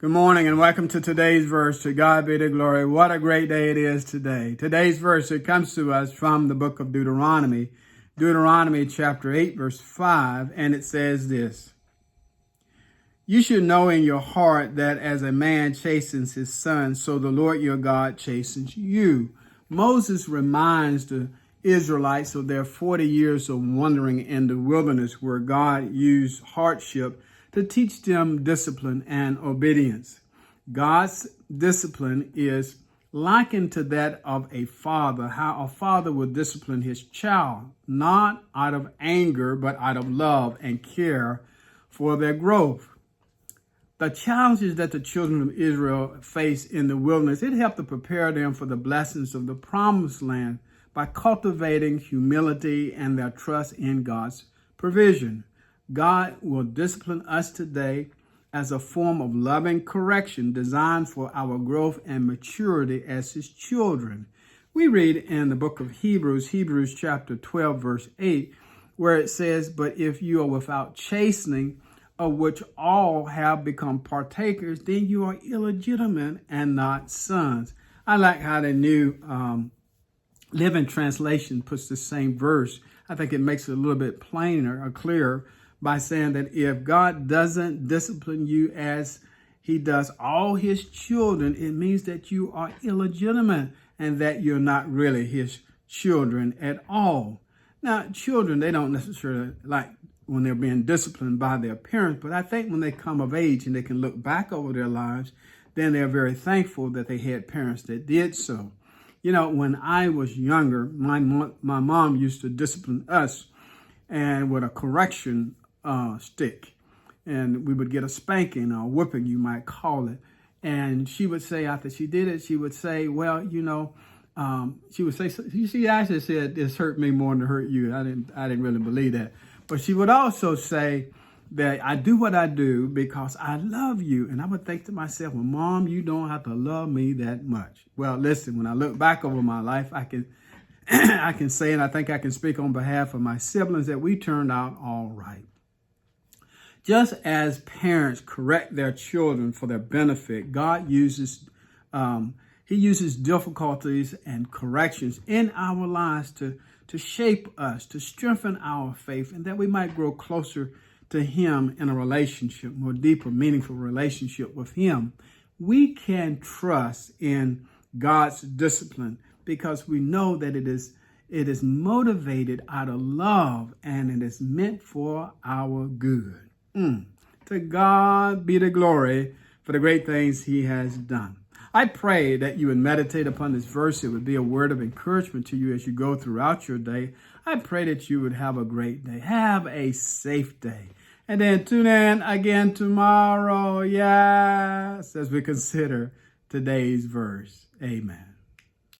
Good morning and welcome to today's verse. To God be the glory. What a great day it is today. Today's verse, it comes to us from the book of Deuteronomy. Deuteronomy chapter 8 verse 5, and it says this. You should know in your heart that as a man chastens his son, so the Lord your God chastens you. Moses reminds the Israelites of their 40 years of wandering in the wilderness where God used hardship to teach them discipline and obedience. God's discipline is likened to that of a father, how a father would discipline his child, not out of anger, but out of love and care for their growth. The challenges that the children of Israel faced in the wilderness, it helped to prepare them for the blessings of the promised land by cultivating humility and their trust in God's provision. God will discipline us today as a form of loving correction designed for our growth and maturity as his children. We read in the book of Hebrews chapter 12, verse 8, where it says, but if you are without chastening, of which all have become partakers, then you are illegitimate and not sons. I like how the New Living Translation puts the same verse. I think it makes it a little bit plainer or clearer by saying that if God doesn't discipline you as he does all his children, it means that you are illegitimate and that you're not really his children at all. Now, children, they don't necessarily like when they're being disciplined by their parents, but I think when they come of age and they can look back over their lives, then they're very thankful that they had parents that did so. You know, when I was younger, my mom used to discipline us and with a correction stick, and we would get a spanking or whipping, you might call it. And she would say, after she did it, she would say, well, she would say, she actually said, this hurt me more than it hurt you. I didn't really believe that. But she would also say that I do what I do because I love you. And I would think to myself, well, Mom, you don't have to love me that much. Well, listen, when I look back over my life, I can I can say, and I think I can speak on behalf of my siblings, that we turned out all right. Just as parents correct their children for their benefit, God uses he uses difficulties and corrections in our lives to shape us, to strengthen our faith, and that we might grow closer to him in a relationship, more deeper, meaningful relationship with him. We can trust in God's discipline because we know that it is motivated out of love and it is meant for our good. To God be the glory for the great things he has done. I pray that you would meditate upon this verse. It would be a word of encouragement to you as you go throughout your day. I pray that you would have a great day. Have a safe day. And then tune in again tomorrow. Yes, as we consider today's verse. Amen.